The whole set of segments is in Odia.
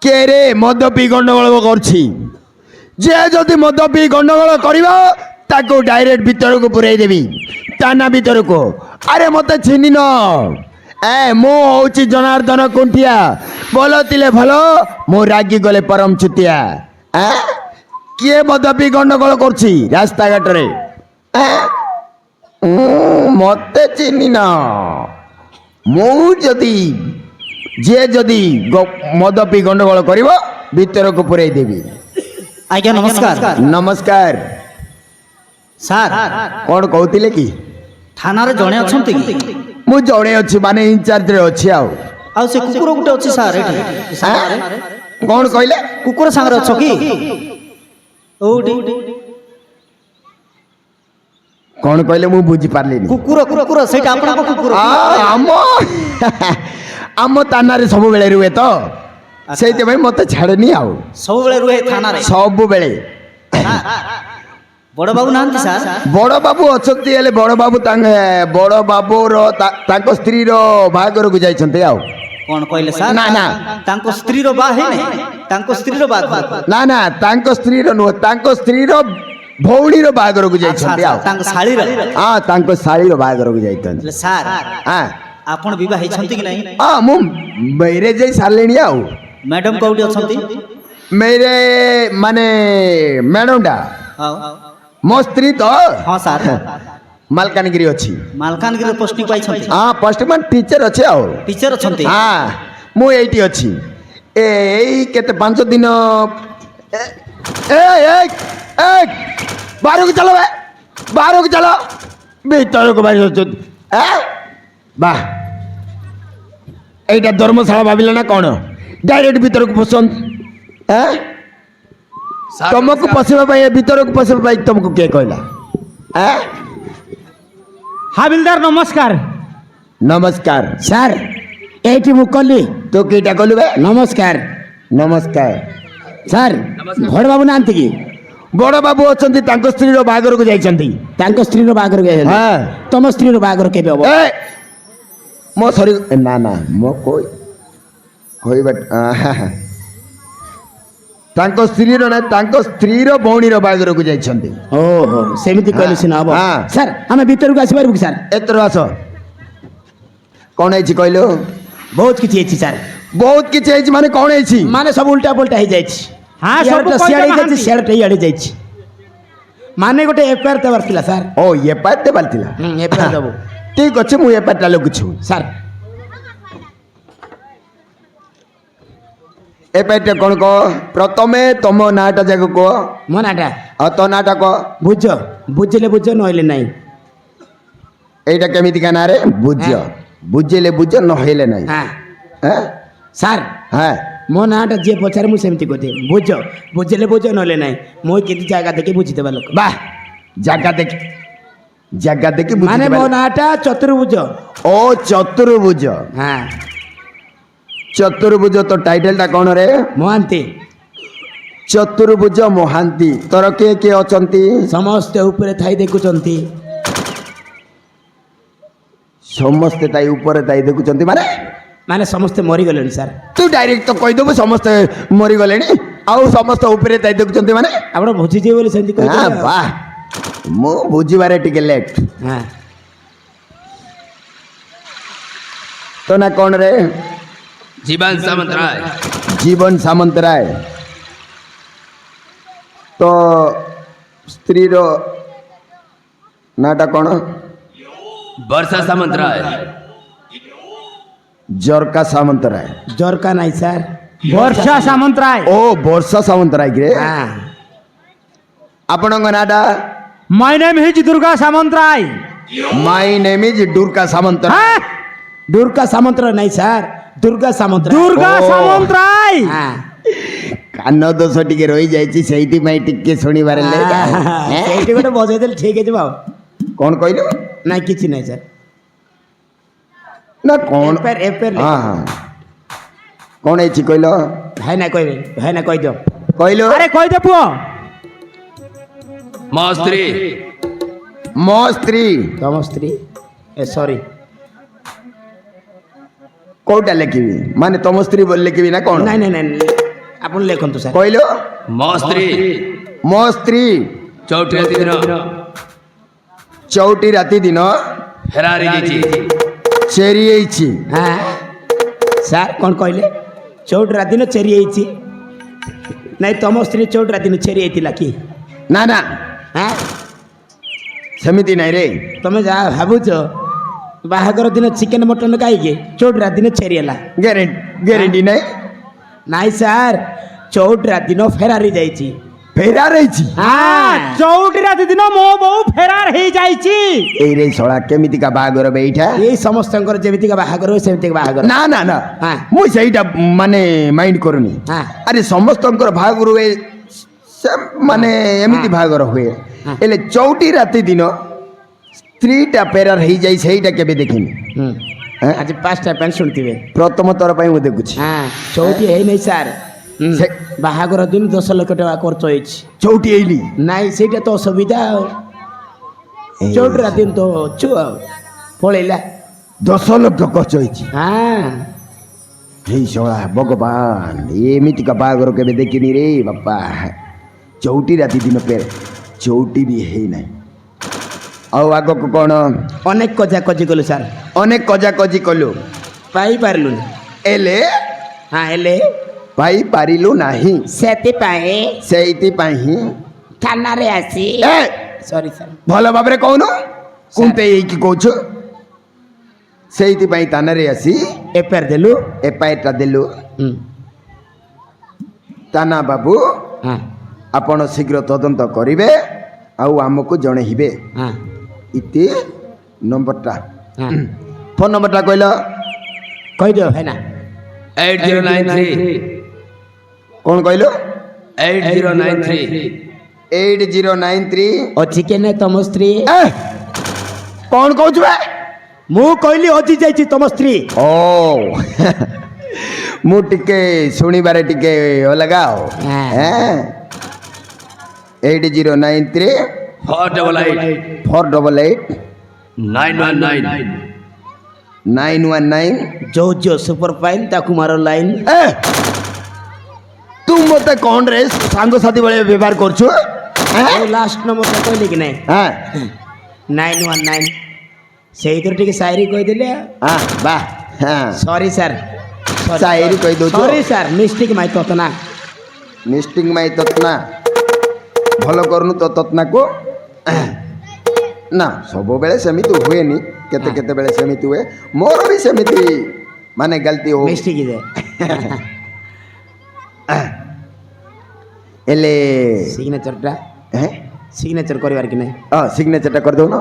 কে রে মদ পিই গন্ডগোল করছি যে যদি মদ পিই গন্ডগোল করিব তাকে ডাইরেক্ট ভিতরକୁ পুরাই দেবি টানা ভিতরକୁ আরে মতে চিনি ন মু হচ্ছে জনার্দন কুণ্ঠিয়া বলো তিলে ভালো মু রাগি গলে পরম ছুটিয়া কিয়ে মদ পিই গন্ডগোল করছি রাস্তাঘাটরে মতে চিনি না মু যদি যে যদি মদ পিই গন্ডগোল করিব ভিতরକୁ পুরাই দেবি আজ্ঞা নমস্কার নমস্কার স্যার কোন কହୁଥିଲେ কি থানারে জনে অছন্তি কি মু জনে ଅଛି মানে ইনচার্জ রে ଅଛି আও সে কুকুর গুটে অছি স্যার এটি কোন কইলে কুকুর সাংরে অছ কি ওটি কোন কইলে মু বুঝি পারলিনি কুকুর কুকুর সেটা আপনার কুকুর আম আম তানারে সবু বেলে রুহে তো সেইতে ভাই মতে ছাড়েনি আও সবুবেলে রুহে থানারে সবু বেলে বড় বাবু নাহান্তি স্যার বড় বাবু অছন্তি হেলে বড় বাবু বড় বাবুর তাଙ୍କ স্ত্রীর বাহাঘরକୁ ଯାଇଛନ୍ତି আও কোন কইলে স্যার না না তাঙ্ক স্ত্রীর বা হেনে তাঙ্ক স্ত্রীর বা না না তাଙ୍କ স্ত্রীর ନୁହଁ ତାଙ୍କ ସ୍ତ୍ରୀର ଭଉଣୀର ବାହାଘରକୁ ଯାଇଛନ୍ତି ଆଉ ତାଙ୍କ ଶାଳୀର ତାଙ୍କ ଶାଳୀର ବାହାଘରକୁ ଯାଇଛନ୍ତି স্যার ହଁ ଆପଣ ବିବାହ ହେଇଛନ୍ତି କି ନାହିଁ ମୁଁ ମ୍ୟାରେଜ୍ ହେଇ ସାରିଲିଣି ଆଉ ମ୍ୟାଡାମ କୋଉଠି ଅଛନ୍ତି मेरे माने ମ୍ୟାଡମଟା ମୋ ସ୍ତ୍ରୀ ତ ହଁ ସାର୍ ମାଲକାନଗିରି ଅଛି ମାଲକାନଗିରି ପୋଷ୍ଟିଂ ପାଇଛନ୍ତି ପୋଷ୍ଟମ୍ୟାନ୍ ଟିଚର ଅଛି ଆଉ ଟିଚର ଅଛନ୍ତି ମୁଁ ଏଇଠି ଅଛି ଏଇ କେତେ 5 ଦିନ ବାହାରକୁ ଚାଲ ବାହାରକୁ ଚାଲ ଭିତରକୁ ବାହାରି ଅଛନ୍ତି ବା এইটা ধর্মশালা ভাবিলে না কোন ডাইরেক্ট ভিতরକୁ পছন্দ तुमको पशिबा पाई ভিতরକୁ पशिबा पाई तुमको के कहला हाबिलदार नमस्कार नमस्कार सर एटी मुकली तो केटा कहलु बे नमस्कार नमस्कार सर बड़ बाबू नांती की बड़ बाबू अछंती तांको स्त्री रो बागर को जाइछंती तांको स्त्री रो बागर के हां तम स्त्री रो बागर केबे हो ए मो सॉरी ना ना मो कोई बट तांको स्त्री रो ना तांको स्त्री रो भौणी रो बागर को जाइछंती ओहो सेमिति कहले सिना अब सर हमें भीतर को आसी पारबु सर एतर आसो कोन है छी कहलो बहुत किछि अछि सर बहुत किछि है माने कोन है छी माने सब उल्टा पुल्टा हे जाइछि हां सब सियाड़ी जाइछि सियाड़ी आड़ी जाइछि माने गोटे एफआईआर ते बरतिला सर ओ एफआईआर ते बरतिला एफआईआर दबो ठीक अछि मु एफआईआर ता लगुछु सर एफआईआर कोन को प्रथमे तुम नाटा जगह को मो नाटा तो नाटा को बुझो बुझले बुझो नहले नाही एटा केमिति का ना रे बुझो बुझले बुझो नहले नाही हां सर हां मो नाटा जे पछारे मु सेमति कोते बुझो बुझले बुझो नहले नाही मो केति जागा देखि बुझि देबा लोक बा जागा देखि बुझि माने मो नाटा चतुर्भुज ओ चतुर्भुज हां चतुर्भुज तो टाइटल ता कोन रे मोहांती चतुर्भुज मोहांती तोर के अछंती समस्त ऊपर थाई देखुचंती समस्त ताई ऊपर ताई देखुचंती माने माने समस्त मरि गलेन सर तू डायरेक्ट तो कहि देबो समस्त मरि गलेनी आउ समस्त ऊपर ताई देखुचंती माने आपण बुझि जे बोले सेंती कहि हां वाह मु बुझिबारे टिके लेट हां तो ना कोन रे जीवन सामंतराय जीवन सामंतराय तो स्त्री रो नाटा कोन वर्षा सामंतराय जरका सामंतराय जरका नाही सर वर्षा सामंतराय ओ वर्षा सामंतराय रे हां आपणଙ୍କ नाटा my name is Durga Samantaray my name is Durga Samantaray Durga Samantaray नाही सर दुर्गा सामंतराय दुर्गा सामंतराय हां कान दोष टिके रही जायछि सेहिति माई टिके सुनि बारे ले एठी गोटे बजाय देल ठीक है जबाव कोन कहलो नाही किछि नाही सर ना कोन एपर हां हां कोन है छि कहलो है ना कहबे है ना कहि दो कहलो अरे कहि दे पुओ मो स्त्री तम स्त्री ए सॉरी कोटा लिखी माने तुम स्त्री बोल लिखी ना कौन नहीं नहीं नहीं ଆପଣ ଲେଖନ୍ତୁ ସାର୍। କହିଲ ମୋ ସ୍ତ୍ରୀ ମୋ ସ୍ତ୍ରୀ ଚଉଠି ରାତି ଦିନ ଚଉଟି ରାତି ଦିନ ଫେରାର ହେଇଯାଇଛି। ଚେରି ହେଇଛି। ହଁ ସାର୍ କ'ଣ କହିଲେ? ଚଉଟ ରାତି ଦିନ ଚେରି ହେଇଛି? ନାଇଁ ତମ ସ୍ତ୍ରୀ ଚଉଟ ରାତି ଦିନ ଚେରି ହେଇଥିଲା କି? ନା ନା ହଁ ସେମିତି ନାଇଁ ରେ। ତମେ ଯାହା ଭାବୁଛ ବାହାଘର ଦିନ ଚିକେନ ମଟନ ଖାଇକି ଚଉଟ ରାତି ଦିନ ଚେରି ହେଲା। ଗ୍ୟାରେଣ୍ଟି ନାଇଁ। ନାଇଁ ସାର୍ ଚଉଟ ରାତି ଦିନ ଫେରାରି ଯାଇଛି। ଫେରାର ହେଇଛି। ଚଉଟି ରାତି ଦିନ ମୋ ବୋଉ ଫେରାର ହେଇଯାଇଛି। ଏଇରେ ଶଳା କେମିତିକା ବାହାଘର ବେ ଏଇଟା? ଏଇ ସମସ୍ତଙ୍କର ଯେମିତିକା ବାହାଘର ହୁଏ ସେମିତିକା ବାହାଘର। ନା ନା ନା ହଁ। ମୁଁ ସେଇଟା ମାନେ ମାଇଣ୍ଡ କରୁନି। ହଁ। ଆରେ ସମସ୍ତଙ୍କର ବାହାଘର ହୁଏ ମାନେ ଏମିତି ବାହାଘର ହୁଏ। ହେଲେ ଚଉଟି ରାତି ଦିନ ସ୍ତ୍ରୀଟା ଫେରାର ହେଇଯାଇ ସେଇଟା କେବେ ଦେଖିନି। ଆଜି 5ଟା ପ୍ୟାଣ୍ଟ ଶୁଣିଥିବେ। ପ୍ରଥମ ଥର ପାଇଁ ମୁଁ ଦେଖୁଛି। ଚଉଟି ହେଇନାହିଁ ସାର୍। ସେ- ବାହାଘର ଦିନ 10 ଲକ୍ଷ ଟଙ୍କା ଖର୍ଚ୍ଚ ହେଇଛି। ଚଉଟି ହେଇନି। ନାଇଁ ସେଇଟା ତ ଅସୁବିଧା ଆଉ। ଏ ଚଉଟି ରାତି ଦିନ ତ ଅଛୁ ଆଉ ପଳେଇଲା। 10 ଲକ୍ଷ ଖର୍ଚ୍ଚ ହେଇଛି। ହଁ ହେଇ ଶଳା ଭଗବାନ ଏମିତିକା ବାହାଘର କେବେ ଦେଖିନି ରେ ବାପା। ଚଉଟି ରାତି ଦିନ ଚଉଟି ବି ହେଇନାହିଁ। ଆଉ ଆଗକୁ କ'ଣ? ଅନେକ କଜା କଜି କଲୁ ସାର୍, ଅନେକ କଜାକଜି କଲୁ ପାଇପାରିଲୁନି। ହେଲେ ହଁ ହେଲେ ପାଇପାରିଲୁ ନାହିଁ। ସେଥିପାଇଁ ସେଇଥିପାଇଁ ଥାନାରେ ଆସି ଏ ସରି ସାର୍ ଭଲ ଭାବରେ କହୁନୁ କୁନ୍ତେଇ ହେଇକି କହୁଛୁ। ସେଇଥିପାଇଁ ଥାନାରେ ଆସି ଏଫଆଇଆର ଦେଲୁ। ଏଫଆଇଆରଟା ଦେଲୁ। ହୁଁ, ଥାନା ବାବୁ ହଁ ଆପଣ ଶୀଘ୍ର ତଦନ୍ତ କରିବେ ଆଉ ଆମକୁ ଜଣେଇବେ। ହଁ ଇତି ନମ୍ବରଟା ହଁ ଫୋନ୍ ନମ୍ବରଟା କହିଲ। କହିଦିଅ ଭାଇନା। 8093 କ'ଣ କହିଲ? 8093 8093। ଅଛି କି ନାଇଁ ତମ ସ୍ତ୍ରୀ? ଏ କ'ଣ କହୁଛୁ ବେ? ମୁଁ କହିଲି ହଜି ଯାଇଛି ତମ ସ୍ତ୍ରୀ। ଓ ମୁଁ ଟିକେ ଶୁଣିବାରେ ଟିକେ ଅଲଗା ଆଉ। 8093 488 488 919 919। ଯୋଉ ଯୋଉ ସୁପର ଫାଇନ୍ ତାକୁ ମାର ଲାଇନ୍। ଏ ତୁ ମତେ କ'ଣ ରେ ସାଙ୍ଗସାଥି ଭଳିଆ ବ୍ୟବହାର କରୁଛୁ? ଲାଷ୍ଟ ନମ୍ବରଟା କହିଲେ କି ନାଇଁ? 919 ସେଇଥିରୁ ଟିକେ ସାଇରି କହିଦେଲେ। ବାଃ ସରି ସାର୍, ସାଇରି କହିଦଉଛୁ। ସରି ସାର୍, ମିଷ୍ଟିକ୍ ମାଇ ତତନା। ମିଷ୍ଟିଂ ମାଇ ତତ୍ନା ଭଲ କରୁନୁ ତ ତତ୍ନାକୁ। ନା ସବୁବେଳେ ସେମିତି ହୁଏନି, କେତେ କେତେବେଳେ ସେମିତି ହୁଏ। ମୋର ବି ସେମିତି ମାନେ ଗଲତି ହଉ। ମିଷ୍ଟିକ୍ ಇದೆ। ହେଲେ ସିଗ୍ନେଚରଟା ସିଗ୍ନେଚର କରିବାର କି ନାଇଁ? ସିଗ୍ନେଚରଟା କରିଦେଉନ।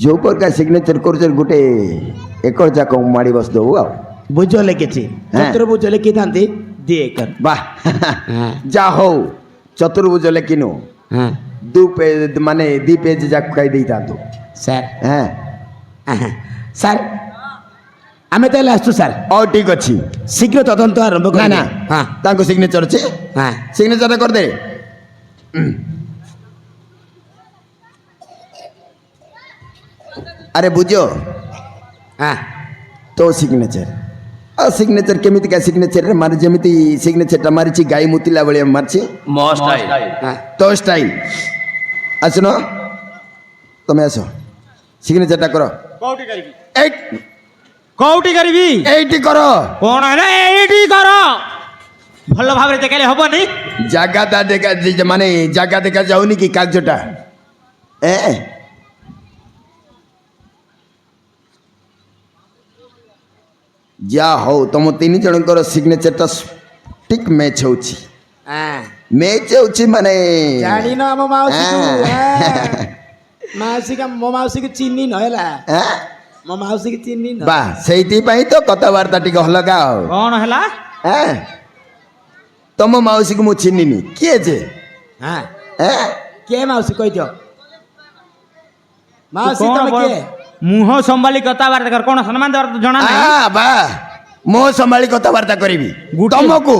ଯେଉଁ ପ୍ରକାର ସିଗ୍ନେଚର କରୁଛ ଗୋଟେ ଏକର ଯାକ ମାଡ଼ି ବସିଦେବୁ ଆଉ। ବୁଝ ଲେଖିଛି, ଚତୁର୍ଭୁଜ ଲେଖିଥାନ୍ତି 2 ଏକର। ବାଃ ଯା ହଉ ଚତୁର୍ଭୁଜ ଲେଖିନୁ ମାନେ 2 ପେଜ ଯାକ ଖାଇ ଦେଇଥାନ୍ତୁ। ସାର୍ ସାର୍ ଆମେ ତାହେଲେ ଆସୁଛୁ ସାର୍। ହଉ ଠିକ୍ ଅଛି। ଶୀଘ୍ର ତଦନ୍ତ ଆରମ୍ଭ ନା କରି। ନା ତାଙ୍କ ସିଗ୍ନେଚର ଅଛି, ସିଗ୍ନେଚରଟା କରିଦେ। ଆରେ ବୁଝ ତୋ ସିଗ୍ନେଚର ଆଉ ସିଗ୍ନେଚର କେମିତିକା ସିଗ୍ନେଚରରେ ମାରି ଯେମିତି ସିଗ୍ନେଚରଟା ମାରିଛି ଗାଈ ମୁତିଲା ଭଳିଆ ମାରିଛି ମୋ ଷ୍ଟାଇଲ ତୋ ଷ୍ଟାଇଲ। ଆସୁନ ତମେ ଆସ ସିଗ୍ନେଚରଟା କର। କୋଉଠି କରିବି? ଏଇଠି କର। କଣ ହେଲା? ଏଇଠି କର। ଭଲ ଭାବରେ ଦେଖାଇଲେ ହବନି? ଜାଗାଟା ଦେଖା ମାନେ ଜାଗା ଦେଖା ଯାଉନି କି କାର୍ଯ୍ୟଟା? ଯା ହଉ ତମ 3 ଜଣଙ୍କର ସିଗ୍ନେଚରଟା ଠିକ୍ ମ୍ୟାଚ୍ ହେଉଛି। ମ୍ୟାଚ୍ ହେଉଛି ମାନେ ଜାଣିନ ଆମ ମାଉସୀକୁ? ମୋ ମାଉସୀକୁ ଚିହ୍ନି ନ ହେଲା। ମୋ ମାଉସୀକୁ ଚିହ୍ନି ନ। ବା ସେଇଥିପାଇଁ ତ କଥାବାର୍ତ୍ତା ଟିକେ ଅଲଗା ଆଉ। କଣ ହେଲା? ତମ ମାଉସୀକୁ ମୁଁ ଚିହ୍ନିନି। କିଏ ଯେ? କିଏ ମାଉସୀ କହିଦିଅ। ମାଉସୀ ତମେ କିଏ? ମୁହଁ ସମ୍ଭାଳି କଥାବାର୍ତ୍ତା କର। କଣ ସମ୍ମାନ ଦେବାର ଜଣା ନାହିଁ? ବା ମୋ ସମ୍ଭାଳି କଥାବାର୍ତ୍ତା କରିବି ତମକୁ।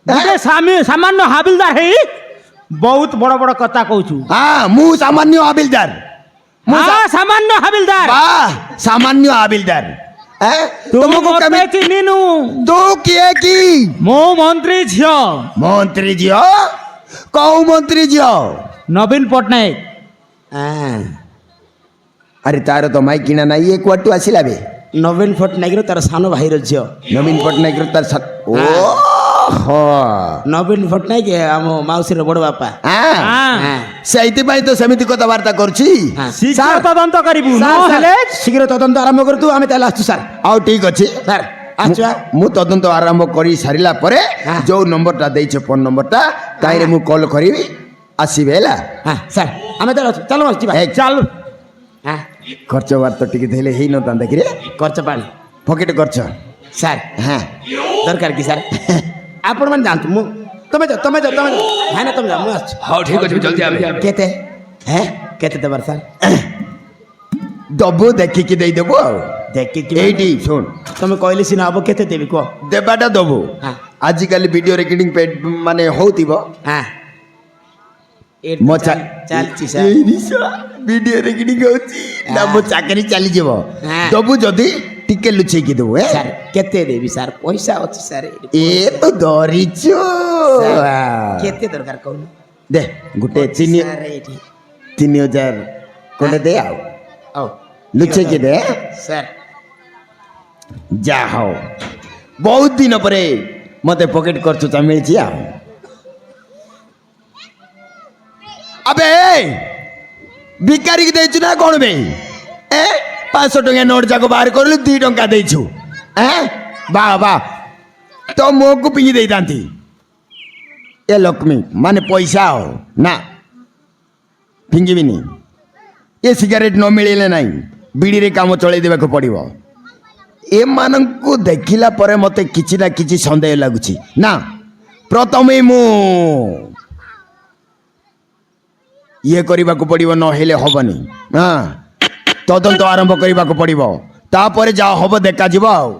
ଗୋଟେ ସାମାନ୍ୟ ହାବିଲଦାର ହେଇ ବହୁତ ବଡ ବଡ କଥା କହୁଛୁ। ମୁଁ ସାମାନ୍ୟ ହାବିଲଦାର। হ্যাঁ সামান্য হাবিলদার বাহ সামান্য হাবিলদার তুমি মতে চিহ্নিনু তু কিଏ কি ମୋ ମନ୍ତ୍ରୀ ଝିଅ ମନ୍ତ୍ରୀ ଝିଅ କୋଉ ମନ୍ତ୍ରୀ ଝିଅ ନବୀନ ପଟ୍ଟନାୟକ ଆରେ ତାର ତ ମାଇକିଣା ନାହିଁ ଇଏ କୁଆଡୁ ଆସିଲା ବେ ନବୀନ ପଟ୍ଟନାୟକର ତାର ସାନ ଭାଇର ଝିଅ ନବୀନ ପଟ୍ଟନାୟକର ତାର ଓହୋ ନବୀନ ପଟ୍ଟନାୟକ ଆମ ମାଉସୀର ବଡ଼ ବାପା ହଁ। ସେଇଥିପାଇଁ ତ ସେମିତି କଥାବାର୍ତ୍ତା କରୁଛି ଶୀଘ୍ର ତଦନ୍ତ କରିବୁ ସାର୍, ନହେଲେ ସାର୍, ଶୀଘ୍ର ତଦନ୍ତ ଆରମ୍ଭ କରିତୁ ଆମେ ତାହେଲେ ଆସୁଛୁ ସାର୍ ଆଉ ଠିକ ଅଛି ସାର୍ ଆସୁଛୁ ମୁଁ ତଦନ୍ତ ଆରମ୍ଭ କରି ସାରିଲା ପରେ ହଁ। ଯୋଉ ନମ୍ବରଟା ଦେଇଛ ଫୋନ ନମ୍ବରଟା ତାହିଁରେ ମୁଁ କଲ୍ କରିବି ଆସିବେ ହେଲା ହଁ ସାର୍ ଆମେ ତାହେଲେ ଅଛୁ ଚାଲ ଯିବା ଏ, ଚାଲୁ ହଁ ଖର୍ଚ୍ଚ ବାର୍ତ୍ତ ଟିକେ ଦେଲେ ହେଇନଥାନ୍ତା ଦେଖିରେ ଖର୍ଚ୍ଚ ପାଣି ପକେଟ ଖର୍ଚ୍ଚ ସାର୍ ହଁ ଦରକାର କି ସାର୍ ଆପଣମାନେ ଯାଆନ୍ତୁ ମୁଁ ତମେ ଯାଅ ଭାଇ ନା ତମେ ଯାଅ ମୁଁ ଆସୁଛି ହଉ ଠିକ ଅଛି ଜଲ୍ଦି ଆମେ କେତେ କେତେ ଦେବାର ସାର୍ ଦବୁ ଦେଖିକି ଦେଇଦେବୁ ଆଉ ଦେଖିକି ଏଇଠି ଶୁଣ ତମେ କହିଲେ ସିନା ହବ କେତେ ଦେବି କୁହ ଦେବାଟା ଦବୁ ହଁ। ଆଜିକାଲି ଭିଡ଼ିଓ ରେକର୍ଡିଂ ମାନେ ହଉଥିବ ହଁ ମୋ ଚାଲିଛି ସାର୍ ଭିଡ଼ିଓ ରେକର୍ଡିଂ ହଉଛି ନା ହଁ। ମୋ ଚାକିରି ଚାଲିଯିବ ହଁ। ଦବୁ ଯଦି ଟିକେ ଲୁଚେଇକି ଦେବୁ ସାର୍ କେତେ ଦେବି ସାର୍ ପଇସା ଅଛି ସାର୍ ଏ ତ ଧରିଛୁ କେତେ ଦରକାର କହୁନ ଦେ ଗୋଟେ ସାର୍ ଏଇଠି 3000 କୋଟେ ଦେ ଆଉ ହଉ ଲୁଚେଇକି ଦେ ସାର୍ ଯା ହଉ ବହୁତ ଦିନ ପରେ ମତେ ପକେଟ ଖର୍ଚ୍ଚ ମିଳିଛି ଆଉ ଆବେ ଭିକାରୀକି ଦେଇଛୁ ନା କ'ଣ ବେ 500 ଟଙ୍କା ନୋଟ ଯାକ ବାହାର କରିଲୁ 2 ଟଙ୍କା ଦେଇଛୁ ବାହ ତ ମୁହଁକୁ ପିଙ୍ଗି ଦେଇଥାନ୍ତି ଏ ଲକ୍ଷ୍ମୀ ମାନେ ପଇସା ଆଉ ନା ଫିଙ୍ଗିବିନି ଏ ସିଗାରେଟ୍ ନ ମିଳିଲେ ନାହିଁ ବିଡ଼ିରେ କାମ ଚଳେଇ ଦେବାକୁ ପଡ଼ିବ ଏମାନଙ୍କୁ ଦେଖିଲା ପରେ ମୋତେ କିଛି ନା କିଛି ସନ୍ଦେହ ଲାଗୁଛି ନା ପ୍ରଥମେ ମୁଁ ଇଏ କରିବାକୁ ପଡ଼ିବ ନହେଲେ ହବନି ତଦନ୍ତ ଆରମ୍ଭ କରିବାକୁ ପଡ଼ିବ ତାପରେ ଯାହା ହବ ଦେଖାଯିବ ଆଉ